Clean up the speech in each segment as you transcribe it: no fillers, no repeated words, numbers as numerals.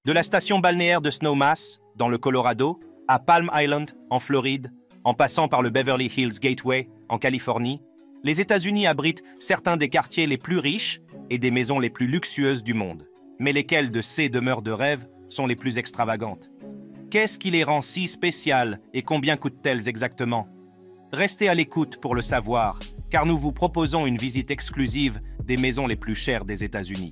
De la station balnéaire de Snowmass, dans le Colorado, à Palm Island, en Floride, en passant par le Beverly Hills Gateway, en Californie, les États-Unis abritent certains des quartiers les plus riches et des maisons les plus luxueuses du monde. Mais lesquelles de ces demeures de rêve sont les plus extravagantes? Qu'est-ce qui les rend si spéciales et combien coûtent-elles exactement? Restez à l'écoute pour le savoir, car nous vous proposons une visite exclusive des maisons les plus chères des États-Unis.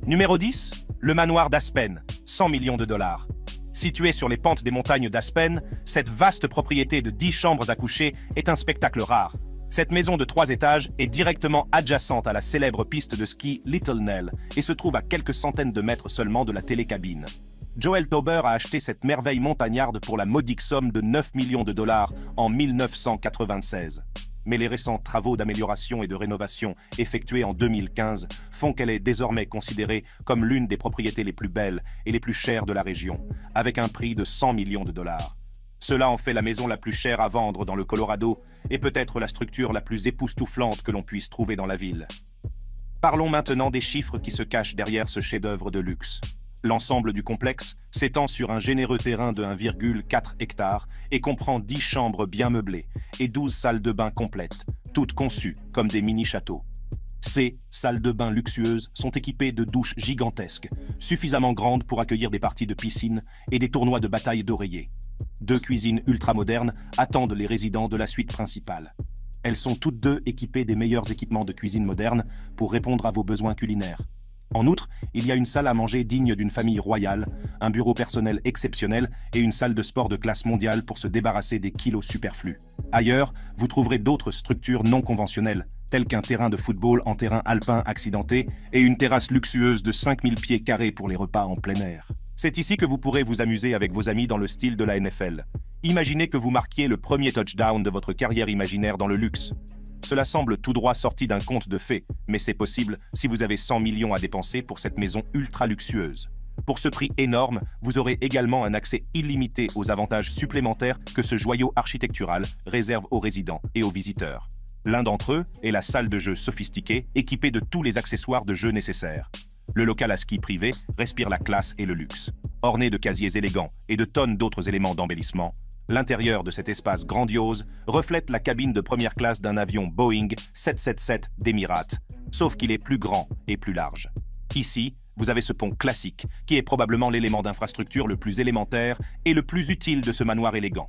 Numéro 10, le manoir d'Aspen, 100 millions de dollars. Situé sur les pentes des montagnes d'Aspen, cette vaste propriété de 10 chambres à coucher est un spectacle rare. Cette maison de 3 étages est directement adjacente à la célèbre piste de ski Little Nell et se trouve à quelques centaines de mètres seulement de la télécabine. Joel Tauber a acheté cette merveille montagnarde pour la modique somme de 9 millions de dollars en 1996. Mais les récents travaux d'amélioration et de rénovation effectués en 2015 font qu'elle est désormais considérée comme l'une des propriétés les plus belles et les plus chères de la région, avec un prix de 100 millions de dollars. Cela en fait la maison la plus chère à vendre dans le Colorado et peut-être la structure la plus époustouflante que l'on puisse trouver dans la ville. Parlons maintenant des chiffres qui se cachent derrière ce chef-d'œuvre de luxe. L'ensemble du complexe s'étend sur un généreux terrain de 1,4 hectares et comprend 10 chambres bien meublées et 12 salles de bain complètes, toutes conçues comme des mini-châteaux. Ces salles de bain luxueuses sont équipées de douches gigantesques, suffisamment grandes pour accueillir des parties de piscine et des tournois de bataille d'oreillers. 2 cuisines ultramodernes attendent les résidents de la suite principale. Elles sont toutes deux équipées des meilleurs équipements de cuisine moderne pour répondre à vos besoins culinaires. En outre, il y a une salle à manger digne d'une famille royale, un bureau personnel exceptionnel et une salle de sport de classe mondiale pour se débarrasser des kilos superflus. Ailleurs, vous trouverez d'autres structures non conventionnelles, telles qu'un terrain de football en terrain alpin accidenté et une terrasse luxueuse de 5000 pieds carrés pour les repas en plein air. C'est ici que vous pourrez vous amuser avec vos amis dans le style de la NFL. Imaginez que vous marquiez le premier touchdown de votre carrière imaginaire dans le luxe. Cela semble tout droit sorti d'un conte de fées, mais c'est possible si vous avez 100 millions à dépenser pour cette maison ultra luxueuse. Pour ce prix énorme, vous aurez également un accès illimité aux avantages supplémentaires que ce joyau architectural réserve aux résidents et aux visiteurs. L'un d'entre eux est la salle de jeu sophistiquée, équipée de tous les accessoires de jeu nécessaires. Le local à ski privé respire la classe et le luxe. Orné de casiers élégants et de tonnes d'autres éléments d'embellissement, l'intérieur de cet espace grandiose reflète la cabine de première classe d'un avion Boeing 777 d'Emirates, sauf qu'il est plus grand et plus large. Ici, vous avez ce pont classique, qui est probablement l'élément d'infrastructure le plus élémentaire et le plus utile de ce manoir élégant.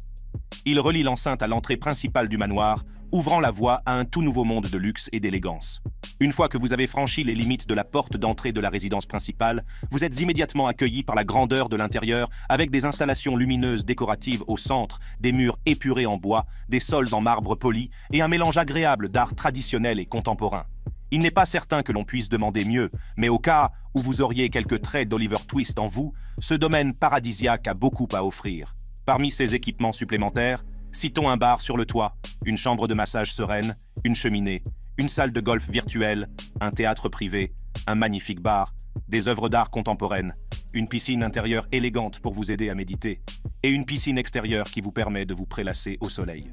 Il relie l'enceinte à l'entrée principale du manoir, ouvrant la voie à un tout nouveau monde de luxe et d'élégance. Une fois que vous avez franchi les limites de la porte d'entrée de la résidence principale, vous êtes immédiatement accueilli par la grandeur de l'intérieur avec des installations lumineuses décoratives au centre, des murs épurés en bois, des sols en marbre poli et un mélange agréable d'art traditionnel et contemporain. Il n'est pas certain que l'on puisse demander mieux, mais au cas où vous auriez quelques traits d'Oliver Twist en vous, ce domaine paradisiaque a beaucoup à offrir. Parmi ces équipements supplémentaires, citons un bar sur le toit, une chambre de massage sereine, une cheminée, une salle de golf virtuelle, un théâtre privé, un magnifique bar, des œuvres d'art contemporaines, une piscine intérieure élégante pour vous aider à méditer, et une piscine extérieure qui vous permet de vous prélasser au soleil.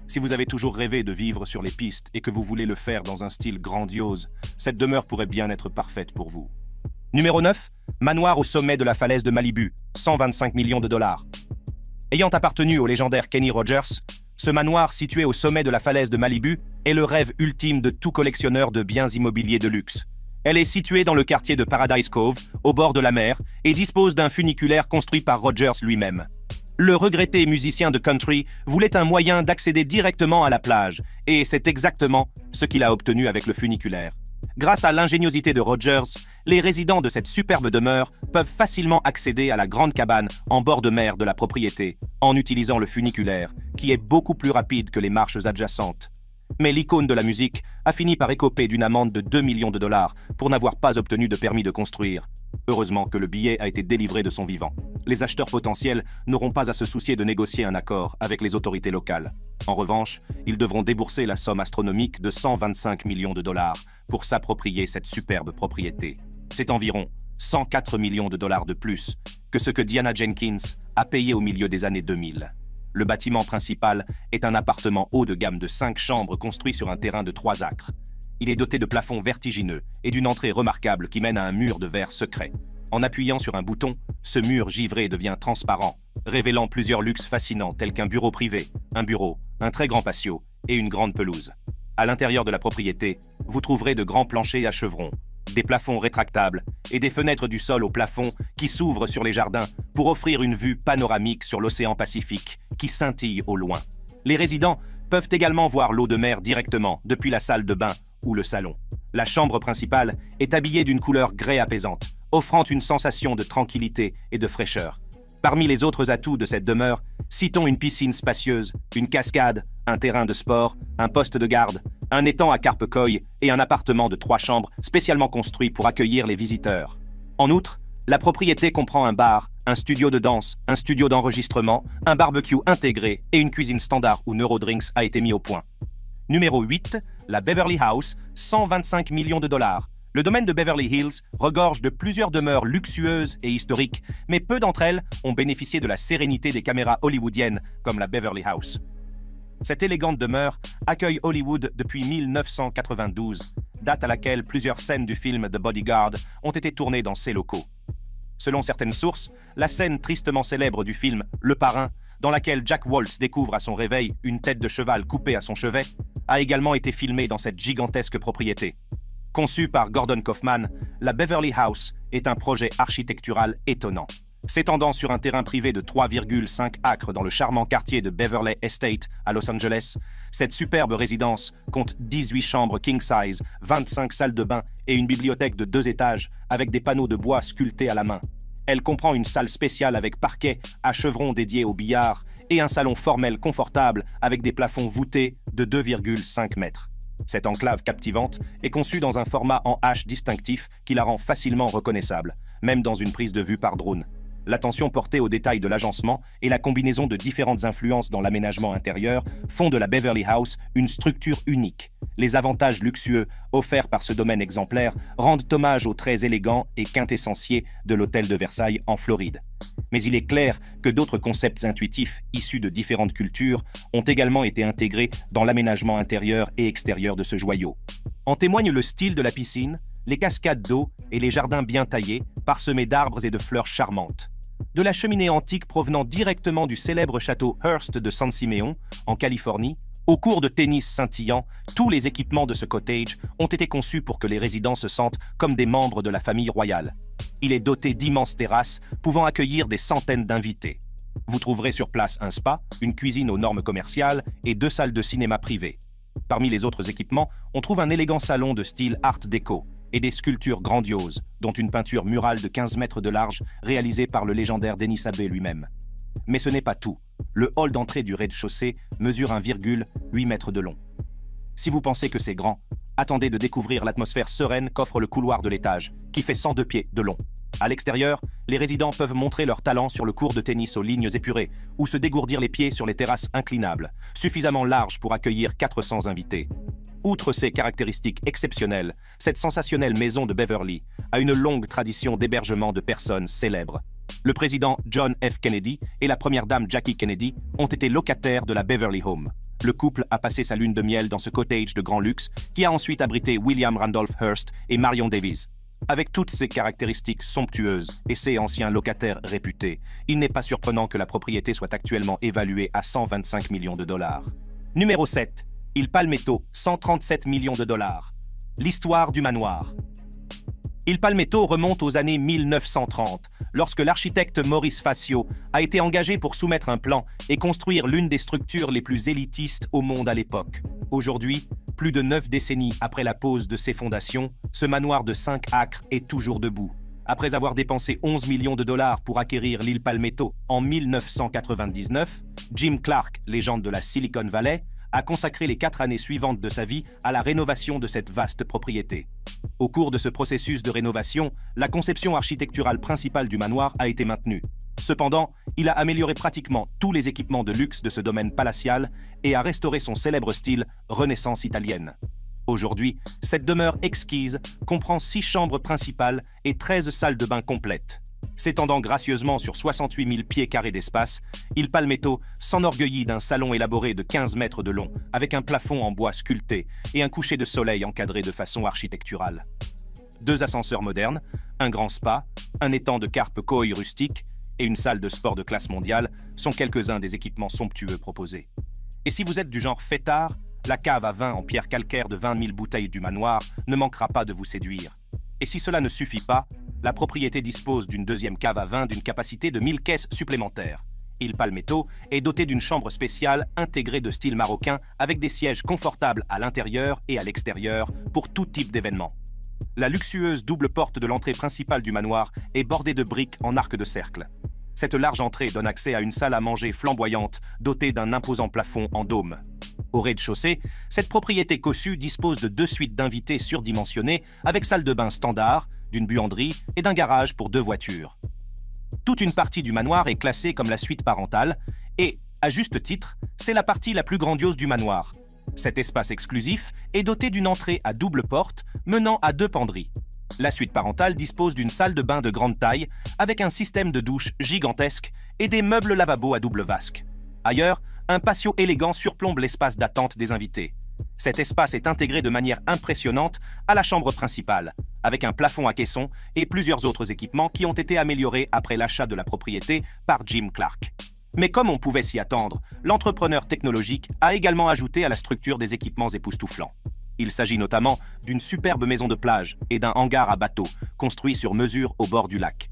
Si vous avez toujours rêvé de vivre sur les pistes et que vous voulez le faire dans un style grandiose, cette demeure pourrait bien être parfaite pour vous. Numéro 9, manoir au sommet de la falaise de Malibu, 125 millions de dollars. Ayant appartenu au légendaire Kenny Rogers, ce manoir situé au sommet de la falaise de Malibu est le rêve ultime de tout collectionneur de biens immobiliers de luxe. Elle est située dans le quartier de Paradise Cove, au bord de la mer, et dispose d'un funiculaire construit par Rogers lui-même. Le regretté musicien de country voulait un moyen d'accéder directement à la plage, et c'est exactement ce qu'il a obtenu avec le funiculaire. Grâce à l'ingéniosité de Rogers, les résidents de cette superbe demeure peuvent facilement accéder à la grande cabane en bord de mer de la propriété, en utilisant le funiculaire, qui est beaucoup plus rapide que les marches adjacentes. Mais l'icône de la musique a fini par écoper d'une amende de 2 millions de dollars pour n'avoir pas obtenu de permis de construire. Heureusement que le billet a été délivré de son vivant. Les acheteurs potentiels n'auront pas à se soucier de négocier un accord avec les autorités locales. En revanche, ils devront débourser la somme astronomique de 125 millions de dollars pour s'approprier cette superbe propriété. C'est environ 104 millions de dollars de plus que ce que Diana Jenkins a payé au milieu des années 2000. Le bâtiment principal est un appartement haut de gamme de 5 chambres construit sur un terrain de 3 acres. Il est doté de plafonds vertigineux et d'une entrée remarquable qui mène à un mur de verre secret. En appuyant sur un bouton, ce mur givré devient transparent, révélant plusieurs luxes fascinants tels qu'un bureau privé, un bureau, un très grand patio et une grande pelouse. À l'intérieur de la propriété, vous trouverez de grands planchers à chevrons, des plafonds rétractables et des fenêtres du sol au plafond qui s'ouvrent sur les jardins pour offrir une vue panoramique sur l'océan Pacifique qui scintille au loin. Les résidents peuvent également voir l'eau de mer directement depuis la salle de bain ou le salon. La chambre principale est habillée d'une couleur grès apaisante, offrant une sensation de tranquillité et de fraîcheur. Parmi les autres atouts de cette demeure, citons une piscine spacieuse, une cascade, un terrain de sport, un poste de garde, un étang à carpe-koi et un appartement de 3 chambres spécialement construit pour accueillir les visiteurs. En outre, la propriété comprend un bar, un studio de danse, un studio d'enregistrement, un barbecue intégré et une cuisine standard où Neurodrinks a été mis au point. Numéro 8, la Beverly House, 125 millions de dollars. Le domaine de Beverly Hills regorge de plusieurs demeures luxueuses et historiques, mais peu d'entre elles ont bénéficié de la sérénité des caméras hollywoodiennes comme la Beverly House. Cette élégante demeure accueille Hollywood depuis 1992, date à laquelle plusieurs scènes du film The Bodyguard ont été tournées dans ces locaux. Selon certaines sources, la scène tristement célèbre du film Le Parrain, dans laquelle Jack Waltz découvre à son réveil une tête de cheval coupée à son chevet, a également été filmée dans cette gigantesque propriété. Conçue par Gordon Kaufman, la Beverly House est un projet architectural étonnant. S'étendant sur un terrain privé de 3,5 acres dans le charmant quartier de Beverly Estate à Los Angeles, cette superbe résidence compte 18 chambres king-size, 25 salles de bain et une bibliothèque de 2 étages avec des panneaux de bois sculptés à la main. Elle comprend une salle spéciale avec parquet à chevrons dédié au billard et un salon formel confortable avec des plafonds voûtés de 2,5 mètres. Cette enclave captivante est conçue dans un format en H distinctif qui la rend facilement reconnaissable, même dans une prise de vue par drone. L'attention portée aux détails de l'agencement et la combinaison de différentes influences dans l'aménagement intérieur font de la Beverly House une structure unique. Les avantages luxueux offerts par ce domaine exemplaire rendent hommage aux traits élégants et quintessentiels de l'hôtel de Versailles en Floride. Mais il est clair que d'autres concepts intuitifs issus de différentes cultures ont également été intégrés dans l'aménagement intérieur et extérieur de ce joyau. En témoigne le style de la piscine, les cascades d'eau et les jardins bien taillés, parsemés d'arbres et de fleurs charmantes. De la cheminée antique provenant directement du célèbre château Hearst de San Simeon, en Californie, au cours de tennis scintillant, tous les équipements de ce cottage ont été conçus pour que les résidents se sentent comme des membres de la famille royale. Il est doté d'immenses terrasses pouvant accueillir des centaines d'invités. Vous trouverez sur place un spa, une cuisine aux normes commerciales et 2 salles de cinéma privées. Parmi les autres équipements, on trouve un élégant salon de style Art déco et des sculptures grandioses, dont une peinture murale de 15 mètres de large réalisée par le légendaire Denis Abbé lui-même. Mais ce n'est pas tout. Le hall d'entrée du rez-de-chaussée mesure 1,8 mètres de long. Si vous pensez que c'est grand, attendez de découvrir l'atmosphère sereine qu'offre le couloir de l'étage, qui fait 102 pieds de long. À l'extérieur, les résidents peuvent montrer leur talent sur le court de tennis aux lignes épurées ou se dégourdir les pieds sur les terrasses inclinables, suffisamment larges pour accueillir 400 invités. Outre ses caractéristiques exceptionnelles, cette sensationnelle maison de Beverly a une longue tradition d'hébergement de personnes célèbres. Le président John F. Kennedy et la première dame Jackie Kennedy ont été locataires de la Beverly Home. Le couple a passé sa lune de miel dans ce cottage de grand luxe qui a ensuite abrité William Randolph Hearst et Marion Davies. Avec toutes ces caractéristiques somptueuses et ses anciens locataires réputés, il n'est pas surprenant que la propriété soit actuellement évaluée à 125 millions de dollars. Numéro 7. Il Palmetto, 137 millions de dollars. L'histoire du manoir. Il Palmetto remonte aux années 1930, lorsque l'architecte Maurice Facio a été engagé pour soumettre un plan et construire l'une des structures les plus élitistes au monde à l'époque. Aujourd'hui, plus de 9 décennies après la pose de ses fondations, ce manoir de 5 acres est toujours debout. Après avoir dépensé 11 millions de dollars pour acquérir l'île Palmetto en 1999, Jim Clark, légende de la Silicon Valley, a consacré les 4 années suivantes de sa vie à la rénovation de cette vaste propriété. Au cours de ce processus de rénovation, la conception architecturale principale du manoir a été maintenue. Cependant, il a amélioré pratiquement tous les équipements de luxe de ce domaine palatial et a restauré son célèbre style Renaissance italienne. Aujourd'hui, cette demeure exquise comprend 6 chambres principales et 13 salles de bain complètes. S'étendant gracieusement sur 68 000 pieds carrés d'espace, Il Palmetto s'enorgueillit d'un salon élaboré de 15 mètres de long, avec un plafond en bois sculpté et un coucher de soleil encadré de façon architecturale. 2 ascenseurs modernes, un grand spa, un étang de carpe koi rustique et une salle de sport de classe mondiale sont quelques-uns des équipements somptueux proposés. Et si vous êtes du genre fêtard, la cave à vin en pierre calcaire de 20 000 bouteilles du manoir ne manquera pas de vous séduire. Et si cela ne suffit pas, la propriété dispose d'une deuxième cave à vin d'une capacité de 1000 caisses supplémentaires. Il Palmetto est doté d'une chambre spéciale intégrée de style marocain avec des sièges confortables à l'intérieur et à l'extérieur pour tout type d'événement. La luxueuse double porte de l'entrée principale du manoir est bordée de briques en arc de cercle. Cette large entrée donne accès à une salle à manger flamboyante dotée d'un imposant plafond en dôme. Au rez-de-chaussée, cette propriété cossue dispose de 2 suites d'invités surdimensionnées avec salle de bain standard, d'une buanderie et d'un garage pour 2 voitures. Toute une partie du manoir est classée comme la suite parentale et, à juste titre, c'est la partie la plus grandiose du manoir. Cet espace exclusif est doté d'une entrée à double porte menant à 2 penderies. La suite parentale dispose d'une salle de bain de grande taille avec un système de douche gigantesque et des meubles lavabo à double vasque. Ailleurs, un patio élégant surplombe l'espace d'attente des invités. Cet espace est intégré de manière impressionnante à la chambre principale, avec un plafond à caisson et plusieurs autres équipements qui ont été améliorés après l'achat de la propriété par Jim Clark. Mais comme on pouvait s'y attendre, l'entrepreneur technologique a également ajouté à la structure des équipements époustouflants. Il s'agit notamment d'une superbe maison de plage et d'un hangar à bateaux construit sur mesure au bord du lac.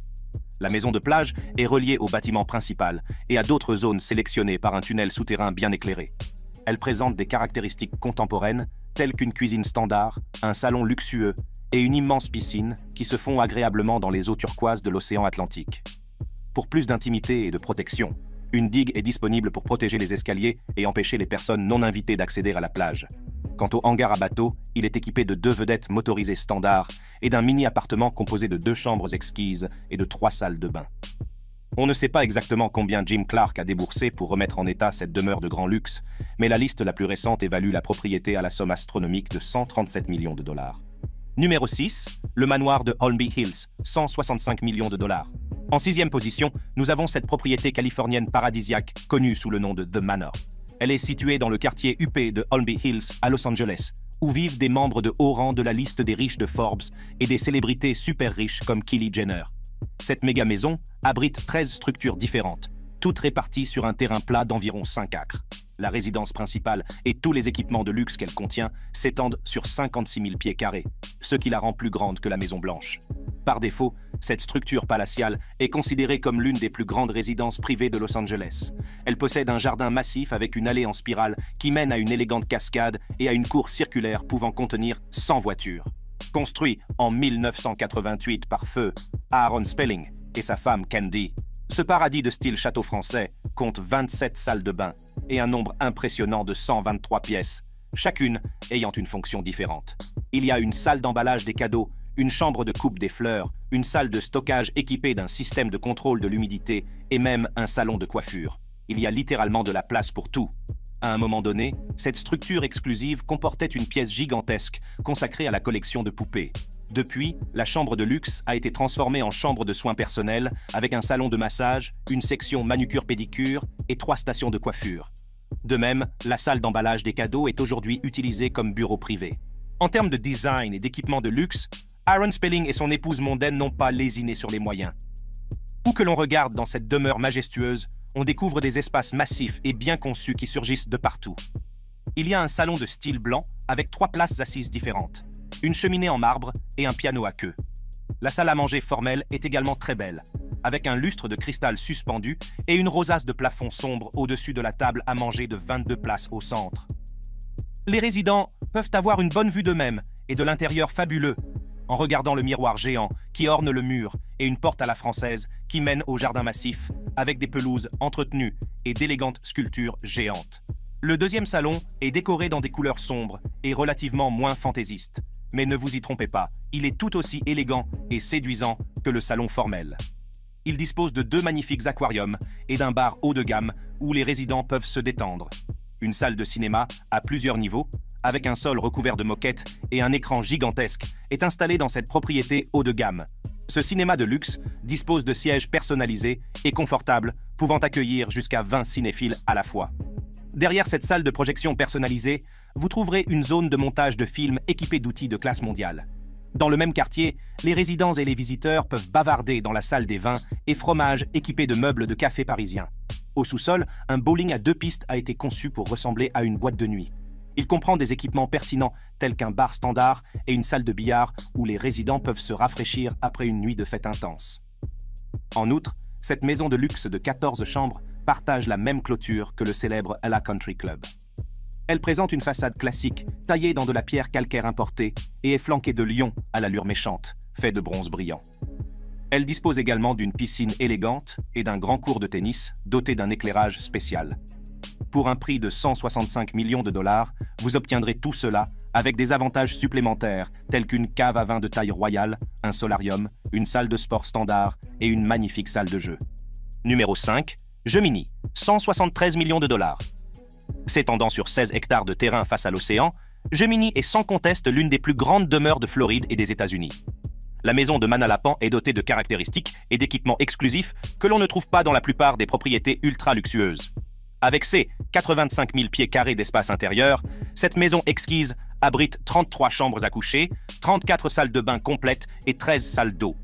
La maison de plage est reliée au bâtiment principal et à d'autres zones sélectionnées par un tunnel souterrain bien éclairé. Elle présente des caractéristiques contemporaines telles qu'une cuisine standard, un salon luxueux et une immense piscine qui se font agréablement dans les eaux turquoises de l'océan Atlantique. Pour plus d'intimité et de protection, une digue est disponible pour protéger les escaliers et empêcher les personnes non invitées d'accéder à la plage. Quant au hangar à bateau, il est équipé de 2 vedettes motorisées standards et d'un mini-appartement composé de 2 chambres exquises et de 3 salles de bain. On ne sait pas exactement combien Jim Clark a déboursé pour remettre en état cette demeure de grand luxe, mais la liste la plus récente évalue la propriété à la somme astronomique de 137 millions de dollars. Numéro 6, le manoir de Holmby Hills, 165 millions de dollars. En 6e position, nous avons cette propriété californienne paradisiaque connue sous le nom de The Manor. Elle est située dans le quartier huppé de Holmby Hills à Los Angeles, où vivent des membres de haut rang de la liste des riches de Forbes et des célébrités super riches comme Kylie Jenner. Cette méga maison abrite 13 structures différentes, toutes réparties sur un terrain plat d'environ 5 acres. La résidence principale et tous les équipements de luxe qu'elle contient s'étendent sur 56 000 pieds carrés, ce qui la rend plus grande que la Maison Blanche. Par défaut, cette structure palatiale est considérée comme l'une des plus grandes résidences privées de Los Angeles. Elle possède un jardin massif avec une allée en spirale qui mène à une élégante cascade et à une cour circulaire pouvant contenir 100 voitures. Construit en 1988 par feu Aaron Spelling et sa femme Candy, ce paradis de style château français compte 27 salles de bain et un nombre impressionnant de 123 pièces, chacune ayant une fonction différente. Il y a une salle d'emballage des cadeaux, une chambre de coupe des fleurs, une salle de stockage équipée d'un système de contrôle de l'humidité et même un salon de coiffure. Il y a littéralement de la place pour tout. À un moment donné, cette structure exclusive comportait une pièce gigantesque consacrée à la collection de poupées. Depuis, la chambre de luxe a été transformée en chambre de soins personnels avec un salon de massage, une section manucure-pédicure et 3 stations de coiffure. De même, la salle d'emballage des cadeaux est aujourd'hui utilisée comme bureau privé. En termes de design et d'équipement de luxe, Aaron Spelling et son épouse mondaine n'ont pas lésiné sur les moyens. Où que l'on regarde dans cette demeure majestueuse, on découvre des espaces massifs et bien conçus qui surgissent de partout. Il y a un salon de style blanc avec 3 places assises différentes, une cheminée en marbre et un piano à queue. La salle à manger formelle est également très belle, avec un lustre de cristal suspendu et une rosace de plafond sombre au-dessus de la table à manger de 22 places au centre. Les résidents peuvent avoir une bonne vue d'eux-mêmes et de l'intérieur fabuleux, en regardant le miroir géant qui orne le mur et une porte à la française qui mène au jardin massif avec des pelouses entretenues et d'élégantes sculptures géantes. Le deuxième salon est décoré dans des couleurs sombres et relativement moins fantaisistes. Mais ne vous y trompez pas, il est tout aussi élégant et séduisant que le salon formel. Il dispose de 2 magnifiques aquariums et d'un bar haut de gamme où les résidents peuvent se détendre. Une salle de cinéma à plusieurs niveaux, avec un sol recouvert de moquettes et un écran gigantesque, est installée dans cette propriété haut de gamme. Ce cinéma de luxe dispose de sièges personnalisés et confortables, pouvant accueillir jusqu'à 20 cinéphiles à la fois. Derrière cette salle de projection personnalisée, vous trouverez une zone de montage de films équipée d'outils de classe mondiale. Dans le même quartier, les résidents et les visiteurs peuvent bavarder dans la salle des vins et fromages équipés de meubles de café parisiens. Au sous-sol, un bowling à 2 pistes a été conçu pour ressembler à une boîte de nuit. Il comprend des équipements pertinents tels qu'un bar standard et une salle de billard où les résidents peuvent se rafraîchir après une nuit de fête intense. En outre, cette maison de luxe de 14 chambres partage la même clôture que le célèbre Ella Country Club. Elle présente une façade classique, taillée dans de la pierre calcaire importée et est flanquée de lions à l'allure méchante, faits de bronze brillant. Elle dispose également d'une piscine élégante et d'un grand court de tennis doté d'un éclairage spécial. Pour un prix de 165 millions de dollars, vous obtiendrez tout cela avec des avantages supplémentaires tels qu'une cave à vin de taille royale, un solarium, une salle de sport standard et une magnifique salle de jeu. Numéro 5, Gemini, 173 millions de dollars. S'étendant sur 16 hectares de terrain face à l'océan, Gemini est sans conteste l'une des plus grandes demeures de Floride et des États-Unis. La maison de Manalapan est dotée de caractéristiques et d'équipements exclusifs que l'on ne trouve pas dans la plupart des propriétés ultra luxueuses. Avec ses 85 000 pieds carrés d'espace intérieur, cette maison exquise abrite 33 chambres à coucher, 34 salles de bain complètes et 13 salles d'eau.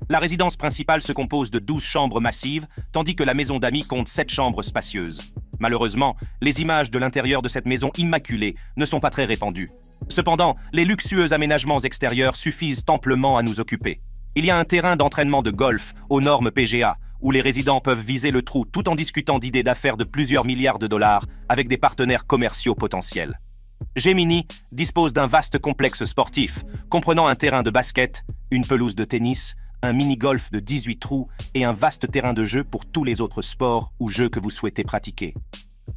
La résidence principale se compose de 12 chambres massives, tandis que la maison d'amis compte 7 chambres spacieuses. Malheureusement, les images de l'intérieur de cette maison immaculée ne sont pas très répandues. Cependant, les luxueux aménagements extérieurs suffisent amplement à nous occuper. Il y a un terrain d'entraînement de golf aux normes PGA, où les résidents peuvent viser le trou tout en discutant d'idées d'affaires de plusieurs milliards de dollars avec des partenaires commerciaux potentiels. Gemini dispose d'un vaste complexe sportif, comprenant un terrain de basket, une pelouse de tennis, un mini-golf de 18 trous et un vaste terrain de jeu pour tous les autres sports ou jeux que vous souhaitez pratiquer.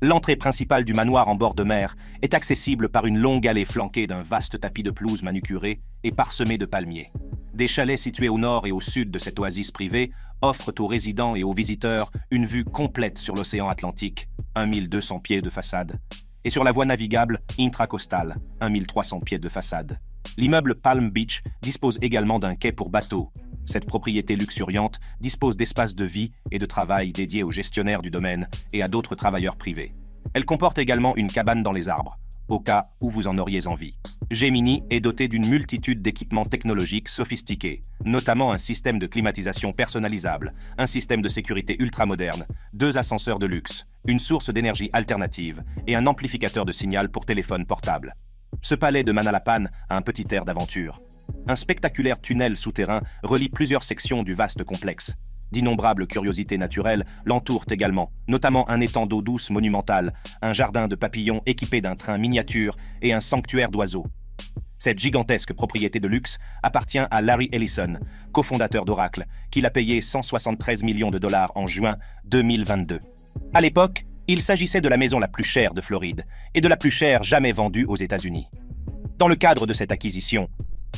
L'entrée principale du manoir en bord de mer est accessible par une longue allée flanquée d'un vaste tapis de pelouse manucuré et parsemé de palmiers. Des chalets situés au nord et au sud de cette oasis privée offrent aux résidents et aux visiteurs une vue complète sur l'océan Atlantique, 1200 pieds de façade, et sur la voie navigable intracostale, 1300 pieds de façade. L'immeuble Palm Beach dispose également d'un quai pour bateaux. Cette propriété luxuriante dispose d'espaces de vie et de travail dédiés aux gestionnaires du domaine et à d'autres travailleurs privés. Elle comporte également une cabane dans les arbres, au cas où vous en auriez envie. Gemini est doté d'une multitude d'équipements technologiques sophistiqués, notamment un système de climatisation personnalisable, un système de sécurité ultramoderne, 2 ascenseurs de luxe, une source d'énergie alternative et un amplificateur de signal pour téléphone portable. Ce palais de Manalapan a un petit air d'aventure. Un spectaculaire tunnel souterrain relie plusieurs sections du vaste complexe. D'innombrables curiosités naturelles l'entourent également, notamment un étang d'eau douce monumental, un jardin de papillons équipé d'un train miniature et un sanctuaire d'oiseaux. Cette gigantesque propriété de luxe appartient à Larry Ellison, cofondateur d'Oracle, qui l'a payé 173 millions de dollars en juin 2022. À l'époque, il s'agissait de la maison la plus chère de Floride et de la plus chère jamais vendue aux États-Unis. Dans le cadre de cette acquisition,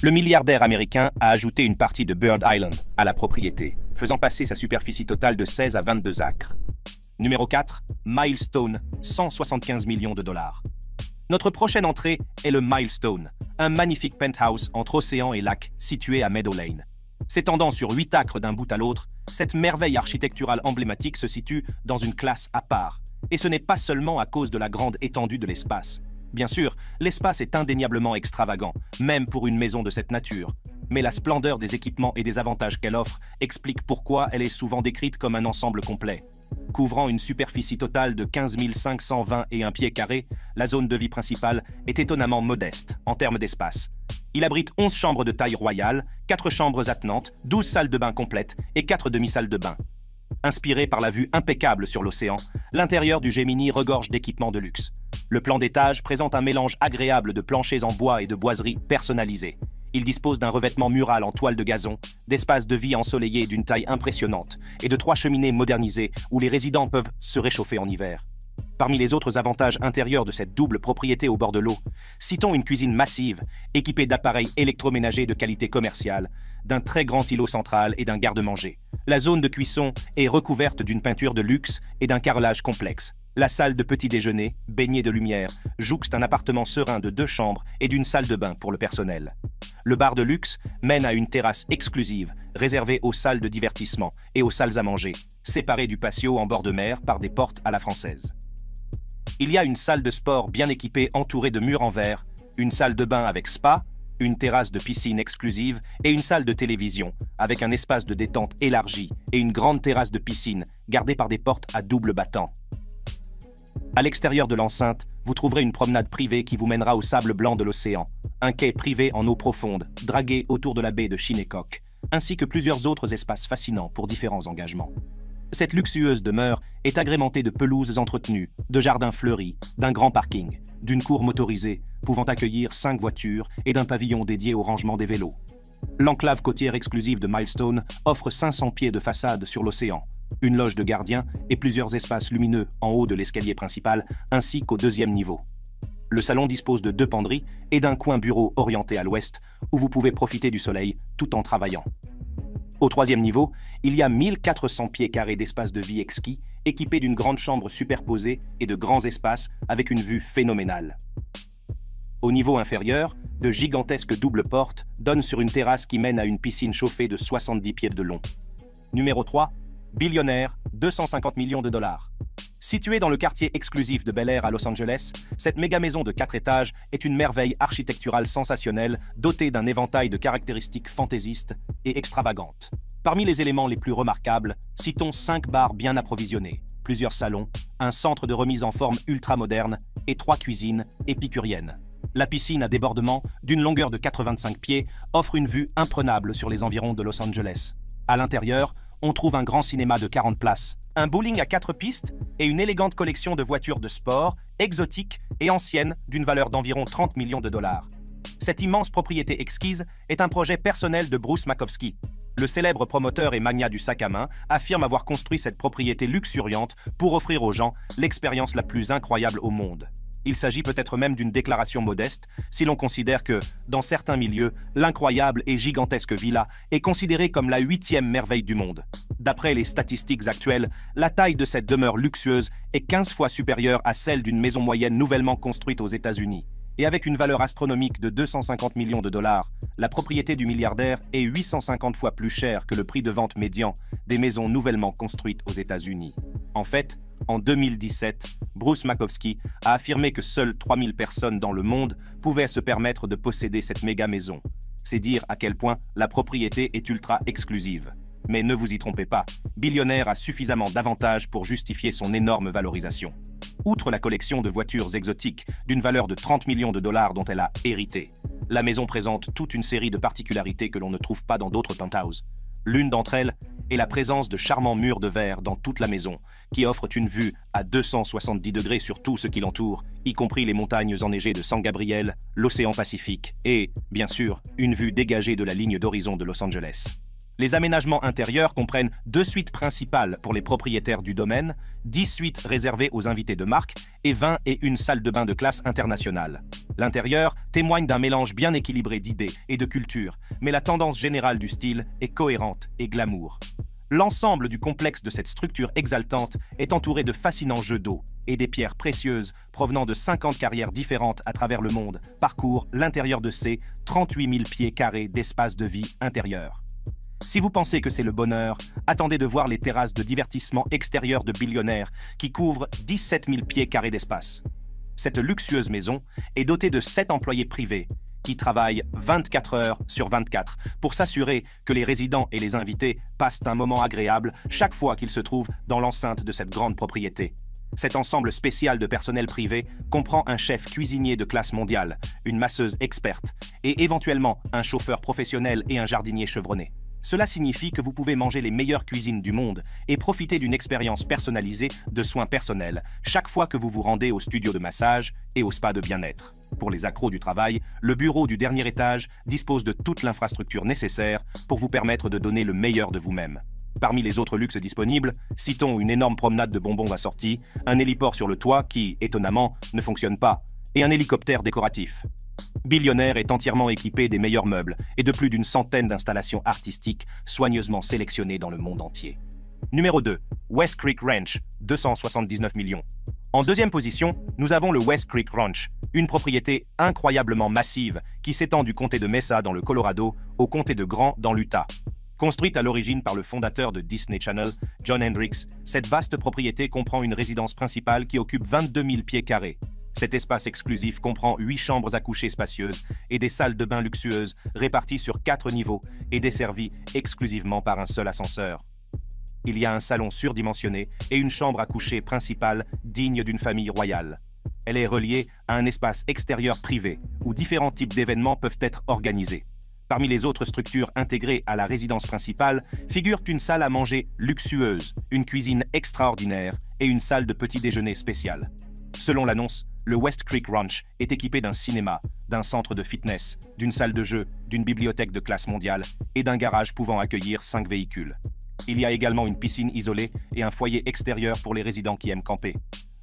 le milliardaire américain a ajouté une partie de Bird Island à la propriété, faisant passer sa superficie totale de 16 à 22 acres. Numéro 4, Milestone, 175 millions de dollars. Notre prochaine entrée est le Milestone, un magnifique penthouse entre océan et lac situé à Meadow Lane. S'étendant sur 8 acres d'un bout à l'autre, cette merveille architecturale emblématique se situe dans une classe à part. Et ce n'est pas seulement à cause de la grande étendue de l'espace. Bien sûr, l'espace est indéniablement extravagant, même pour une maison de cette nature. Mais la splendeur des équipements et des avantages qu'elle offre explique pourquoi elle est souvent décrite comme un ensemble complet. Couvrant une superficie totale de 15 521 pieds carrés, la zone de vie principale est étonnamment modeste en termes d'espace. Il abrite 11 chambres de taille royale, 4 chambres attenantes, 12 salles de bain complètes et 4 demi-salles de bain. Inspiré par la vue impeccable sur l'océan, l'intérieur du Gemini regorge d'équipements de luxe. Le plan d'étage présente un mélange agréable de planchers en bois et de boiseries personnalisées. Il dispose d'un revêtement mural en toile de gazon, d'espaces de vie ensoleillés d'une taille impressionnante et de 3 cheminées modernisées où les résidents peuvent se réchauffer en hiver. Parmi les autres avantages intérieurs de cette double propriété au bord de l'eau, citons une cuisine massive, équipée d'appareils électroménagers de qualité commerciale, d'un très grand îlot central et d'un garde-manger. La zone de cuisson est recouverte d'une peinture de luxe et d'un carrelage complexe. La salle de petit déjeuner, baignée de lumière, jouxte un appartement serein de 2 chambres et d'une salle de bain pour le personnel. Le bar de luxe mène à une terrasse exclusive, réservée aux salles de divertissement et aux salles à manger, séparées du patio en bord de mer par des portes à la française. Il y a une salle de sport bien équipée entourée de murs en verre, une salle de bain avec spa, une terrasse de piscine exclusive et une salle de télévision, avec un espace de détente élargi et une grande terrasse de piscine, gardée par des portes à double battant. À l'extérieur de l'enceinte, vous trouverez une promenade privée qui vous mènera au sable blanc de l'océan, un quai privé en eau profonde, dragué autour de la baie de Shinnecock, ainsi que plusieurs autres espaces fascinants pour différents engagements. Cette luxueuse demeure est agrémentée de pelouses entretenues, de jardins fleuris, d'un grand parking, d'une cour motorisée pouvant accueillir 5 voitures et d'un pavillon dédié au rangement des vélos. L'enclave côtière exclusive de Milestone offre 500 pieds de façade sur l'océan, une loge de gardien et plusieurs espaces lumineux en haut de l'escalier principal ainsi qu'au 2e niveau. Le salon dispose de 2 penderies et d'un coin bureau orienté à l'ouest où vous pouvez profiter du soleil tout en travaillant. Au 3e niveau, il y a 1400 pieds carrés d'espace de vie exquis, équipés d'une grande chambre superposée et de grands espaces avec une vue phénoménale. Au niveau inférieur, de gigantesques doubles portes donnent sur une terrasse qui mène à une piscine chauffée de 70 pieds de long. Numéro 3, Billionaire, 250 millions de dollars. Située dans le quartier exclusif de Bel Air à Los Angeles, cette méga maison de 4 étages est une merveille architecturale sensationnelle, dotée d'un éventail de caractéristiques fantaisistes et extravagantes. Parmi les éléments les plus remarquables, citons 5 bars bien approvisionnés, plusieurs salons, un centre de remise en forme ultra-moderne et 3 cuisines épicuriennes. La piscine à débordement, d'une longueur de 85 pieds, offre une vue imprenable sur les environs de Los Angeles. À l'intérieur, on trouve un grand cinéma de 40 places, un bowling à 4 pistes et une élégante collection de voitures de sport, exotiques et anciennes d'une valeur d'environ 30 millions de dollars. Cette immense propriété exquise est un projet personnel de Bruce Makowsky. Le célèbre promoteur et magnat du sac à main affirme avoir construit cette propriété luxuriante pour offrir aux gens l'expérience la plus incroyable au monde. Il s'agit peut-être même d'une déclaration modeste, si l'on considère que, dans certains milieux, l'incroyable et gigantesque villa est considérée comme la 8e merveille du monde. D'après les statistiques actuelles, la taille de cette demeure luxueuse est 15 fois supérieure à celle d'une maison moyenne nouvellement construite aux États-Unis. Et avec une valeur astronomique de 250 millions de dollars, la propriété du milliardaire est 850 fois plus chère que le prix de vente médian des maisons nouvellement construites aux États-Unis. En fait, en 2017, Bruce Makowsky a affirmé que seules 3000 personnes dans le monde pouvaient se permettre de posséder cette méga maison. C'est dire à quel point la propriété est ultra exclusive. Mais ne vous y trompez pas, Billionaire a suffisamment d'avantages pour justifier son énorme valorisation. Outre la collection de voitures exotiques d'une valeur de 30 millions de dollars dont elle a hérité, la maison présente toute une série de particularités que l'on ne trouve pas dans d'autres penthouses. L'une d'entre elles est la présence de charmants murs de verre dans toute la maison, qui offrent une vue à 270 degrés sur tout ce qui l'entoure, y compris les montagnes enneigées de San Gabriel, l'océan Pacifique et, bien sûr, une vue dégagée de la ligne d'horizon de Los Angeles. Les aménagements intérieurs comprennent 2 suites principales pour les propriétaires du domaine, 10 suites réservées aux invités de marque et 20 et une salle de bain de classe internationale. L'intérieur témoigne d'un mélange bien équilibré d'idées et de cultures, mais la tendance générale du style est cohérente et glamour. L'ensemble du complexe de cette structure exaltante est entouré de fascinants jeux d'eau et des pierres précieuses provenant de 50 carrières différentes à travers le monde parcourent l'intérieur de ces 38 000 pieds carrés d'espace de vie intérieur. Si vous pensez que c'est le bonheur, attendez de voir les terrasses de divertissement extérieures de Billionaire qui couvrent 17 000 pieds carrés d'espace. Cette luxueuse maison est dotée de 7 employés privés qui travaillent 24 heures sur 24 pour s'assurer que les résidents et les invités passent un moment agréable chaque fois qu'ils se trouvent dans l'enceinte de cette grande propriété. Cet ensemble spécial de personnel privé comprend un chef cuisinier de classe mondiale, une masseuse experte et éventuellement un chauffeur professionnel et un jardinier chevronné. Cela signifie que vous pouvez manger les meilleures cuisines du monde et profiter d'une expérience personnalisée de soins personnels chaque fois que vous vous rendez au studio de massage et au spa de bien-être. Pour les accros du travail, le bureau du dernier étage dispose de toute l'infrastructure nécessaire pour vous permettre de donner le meilleur de vous-même. Parmi les autres luxes disponibles, citons une énorme promenade de bonbons assortis, un héliport sur le toit qui, étonnamment, ne fonctionne pas, et un hélicoptère décoratif. Billionaire est entièrement équipé des meilleurs meubles et de plus d'une centaine d'installations artistiques soigneusement sélectionnées dans le monde entier. Numéro 2. West Creek Ranch, 279 millions. En deuxième position, nous avons le West Creek Ranch, une propriété incroyablement massive qui s'étend du comté de Mesa dans le Colorado au comté de Grant dans l'Utah. Construite à l'origine par le fondateur de Disney Channel, John Hendricks, cette vaste propriété comprend une résidence principale qui occupe 22 000 pieds carrés. Cet espace exclusif comprend 8 chambres à coucher spacieuses et des salles de bain luxueuses réparties sur 4 niveaux et desservies exclusivement par un seul ascenseur. Il y a un salon surdimensionné et une chambre à coucher principale digne d'une famille royale. Elle est reliée à un espace extérieur privé où différents types d'événements peuvent être organisés. Parmi les autres structures intégrées à la résidence principale figurent une salle à manger luxueuse, une cuisine extraordinaire et une salle de petit déjeuner spéciale. Selon l'annonce, le West Creek Ranch est équipé d'un cinéma, d'un centre de fitness, d'une salle de jeu, d'une bibliothèque de classe mondiale et d'un garage pouvant accueillir 5 véhicules. Il y a également une piscine isolée et un foyer extérieur pour les résidents qui aiment camper.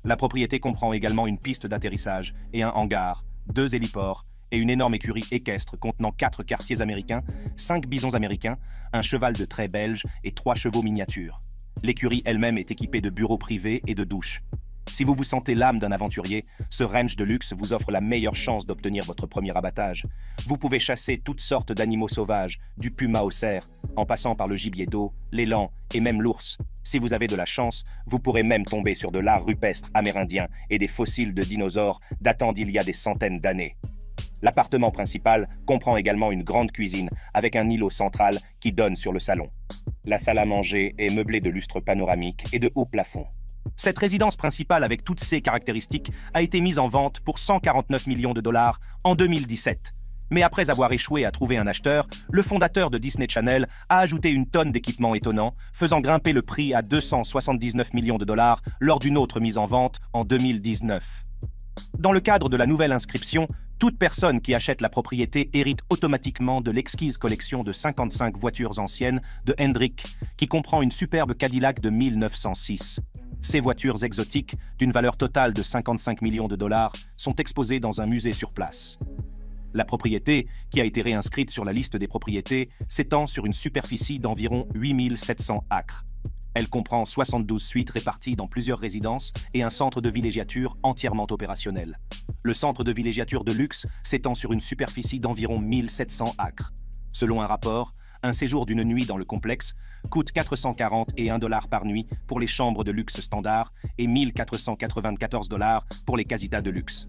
La propriété comprend également une piste d'atterrissage et un hangar, 2 héliports et une énorme écurie équestre contenant 4 quartiers américains, 5 bisons américains, un cheval de trait belge et 3 chevaux miniatures. L'écurie elle-même est équipée de bureaux privés et de douches. Si vous vous sentez l'âme d'un aventurier, ce ranch de luxe vous offre la meilleure chance d'obtenir votre premier abattage. Vous pouvez chasser toutes sortes d'animaux sauvages, du puma au cerf, en passant par le gibier d'eau, l'élan et même l'ours. Si vous avez de la chance, vous pourrez même tomber sur de l'art rupestre amérindien et des fossiles de dinosaures datant d'il y a des centaines d'années. L'appartement principal comprend également une grande cuisine avec un îlot central qui donne sur le salon. La salle à manger est meublée de lustres panoramiques et de hauts plafonds. Cette résidence principale avec toutes ses caractéristiques a été mise en vente pour 149 millions de dollars en 2017. Mais après avoir échoué à trouver un acheteur, le fondateur de Disney Channel a ajouté une tonne d'équipements étonnants, faisant grimper le prix à 279 millions de dollars lors d'une autre mise en vente en 2019. Dans le cadre de la nouvelle inscription, toute personne qui achète la propriété hérite automatiquement de l'exquise collection de 55 voitures anciennes de Hendrick, qui comprend une superbe Cadillac de 1906. Ces voitures exotiques, d'une valeur totale de 55 millions de dollars, sont exposées dans un musée sur place. La propriété, qui a été réinscrite sur la liste des propriétés, s'étend sur une superficie d'environ 8700 acres. Elle comprend 72 suites réparties dans plusieurs résidences et un centre de villégiature entièrement opérationnel. Le centre de villégiature de luxe s'étend sur une superficie d'environ 1700 acres. Selon un rapport, un séjour d'une nuit dans le complexe coûte 440 et $1 par nuit pour les chambres de luxe standard et 1494 $ pour les casitas de luxe.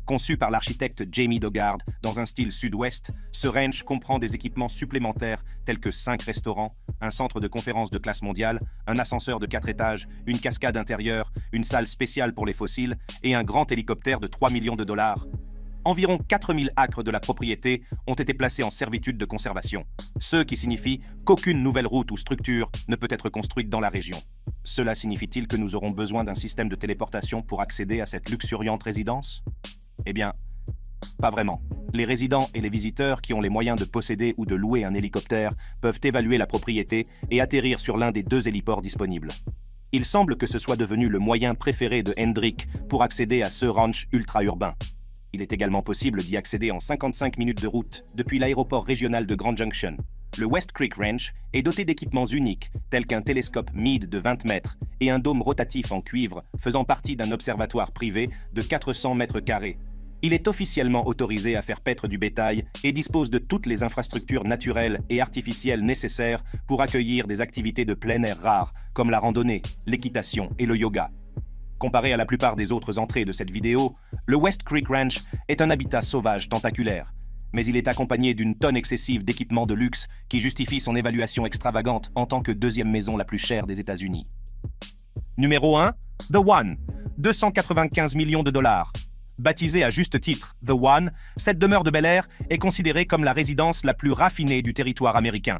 Conçu par l'architecte Jamie Dogard dans un style sud-ouest, ce ranch comprend des équipements supplémentaires tels que 5 restaurants, un centre de conférence de classe mondiale, un ascenseur de 4 étages, une cascade intérieure, une salle spéciale pour les fossiles et un grand hélicoptère de 3 millions de dollars. Environ 4000 acres de la propriété ont été placés en servitude de conservation, ce qui signifie qu'aucune nouvelle route ou structure ne peut être construite dans la région. Cela signifie-t-il que nous aurons besoin d'un système de téléportation pour accéder à cette luxuriante résidence? Eh bien, pas vraiment. Les résidents et les visiteurs qui ont les moyens de posséder ou de louer un hélicoptère peuvent évaluer la propriété et atterrir sur l'un des 2 héliports disponibles. Il semble que ce soit devenu le moyen préféré de Hendrick pour accéder à ce ranch ultra-urbain. Il est également possible d'y accéder en 55 minutes de route depuis l'aéroport régional de Grand Junction. Le West Creek Ranch est doté d'équipements uniques tels qu'un télescope Meade de 20 mètres et un dôme rotatif en cuivre faisant partie d'un observatoire privé de 400 mètres carrés. Il est officiellement autorisé à faire paître du bétail et dispose de toutes les infrastructures naturelles et artificielles nécessaires pour accueillir des activités de plein air rares comme la randonnée, l'équitation et le yoga. Comparé à la plupart des autres entrées de cette vidéo, le West Creek Ranch est un habitat sauvage tentaculaire, mais il est accompagné d'une tonne excessive d'équipements de luxe qui justifie son évaluation extravagante en tant que 2e maison la plus chère des États-Unis. Numéro 1, The One, 295 millions de dollars. Baptisée à juste titre The One, cette demeure de Bel Air est considérée comme la résidence la plus raffinée du territoire américain.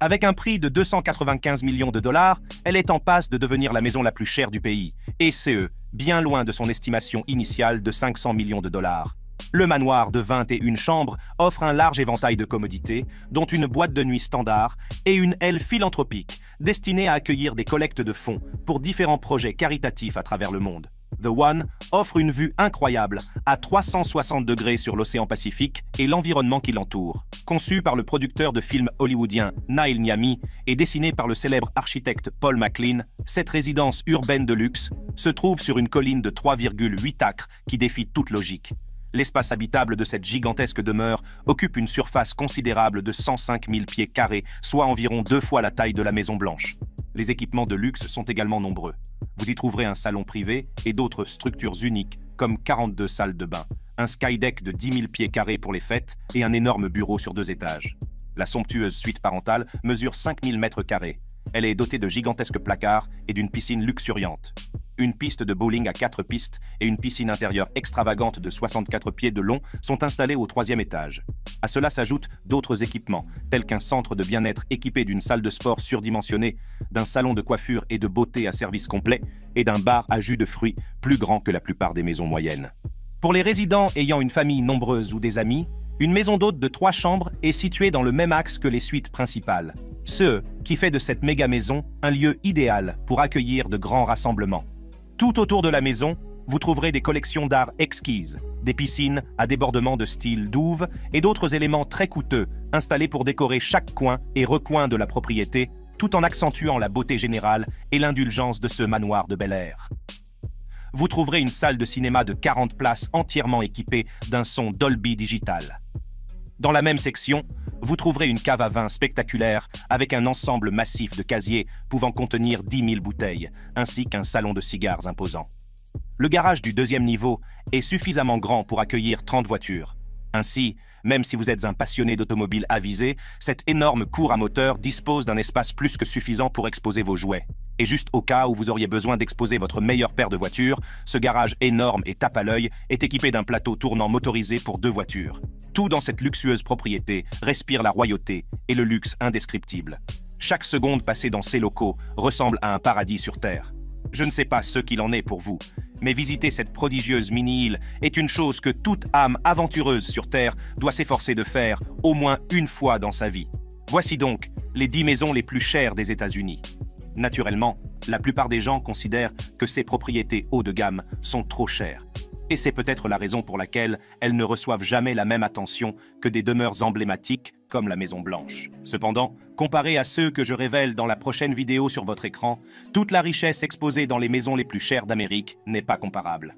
Avec un prix de 295 millions de dollars, elle est en passe de devenir la maison la plus chère du pays, et c'est bien loin de son estimation initiale de 500 millions de dollars. Le manoir de 21 chambres offre un large éventail de commodités, dont une boîte de nuit standard et une aile philanthropique destinée à accueillir des collectes de fonds pour différents projets caritatifs à travers le monde. The One offre une vue incroyable à 360 degrés sur l'océan Pacifique et l'environnement qui l'entoure. Conçu par le producteur de films hollywoodien Neil Niami et dessiné par le célèbre architecte Paul McLean, cette résidence urbaine de luxe se trouve sur une colline de 3,8 acres qui défie toute logique. L'espace habitable de cette gigantesque demeure occupe une surface considérable de 105 000 pieds carrés, soit environ 2 fois la taille de la Maison Blanche. Les équipements de luxe sont également nombreux. Vous y trouverez un salon privé et d'autres structures uniques, comme 42 salles de bain, un skydeck de 10 000 pieds carrés pour les fêtes et un énorme bureau sur 2 étages. La somptueuse suite parentale mesure 5 000 mètres carrés. Elle est dotée de gigantesques placards et d'une piscine luxuriante. Une piste de bowling à 4 pistes et une piscine intérieure extravagante de 64 pieds de long sont installées au 3e étage. À cela s'ajoutent d'autres équipements, tels qu'un centre de bien-être équipé d'une salle de sport surdimensionnée, d'un salon de coiffure et de beauté à service complet et d'un bar à jus de fruits plus grand que la plupart des maisons moyennes. Pour les résidents ayant une famille nombreuse ou des amis, une maison d'hôte de 3 chambres est située dans le même axe que les suites principales, ce qui fait de cette méga maison un lieu idéal pour accueillir de grands rassemblements. Tout autour de la maison, vous trouverez des collections d'art exquises, des piscines à débordement de style douve et d'autres éléments très coûteux installés pour décorer chaque coin et recoin de la propriété, tout en accentuant la beauté générale et l'indulgence de ce manoir de Bel Air. Vous trouverez une salle de cinéma de 40 places entièrement équipée d'un son Dolby Digital. Dans la même section, vous trouverez une cave à vin spectaculaire avec un ensemble massif de casiers pouvant contenir 10 000 bouteilles, ainsi qu'un salon de cigares imposant. Le garage du 2e niveau est suffisamment grand pour accueillir 30 voitures. Ainsi, même si vous êtes un passionné d'automobile avisé, cette énorme cour à moteur dispose d'un espace plus que suffisant pour exposer vos jouets. Et juste au cas où vous auriez besoin d'exposer votre meilleure paire de voitures, ce garage énorme et tape à l'œil est équipé d'un plateau tournant motorisé pour 2 voitures. Tout dans cette luxueuse propriété respire la royauté et le luxe indescriptible. Chaque seconde passée dans ces locaux ressemble à un paradis sur Terre. Je ne sais pas ce qu'il en est pour vous, mais visiter cette prodigieuse mini-île est une chose que toute âme aventureuse sur Terre doit s'efforcer de faire au moins une fois dans sa vie. Voici donc les 10 maisons les plus chères des États-Unis. Naturellement, la plupart des gens considèrent que ces propriétés haut de gamme sont trop chères. Et c'est peut-être la raison pour laquelle elles ne reçoivent jamais la même attention que des demeures emblématiques comme la Maison Blanche. Cependant, comparé à ceux que je révèle dans la prochaine vidéo sur votre écran, toute la richesse exposée dans les maisons les plus chères d'Amérique n'est pas comparable.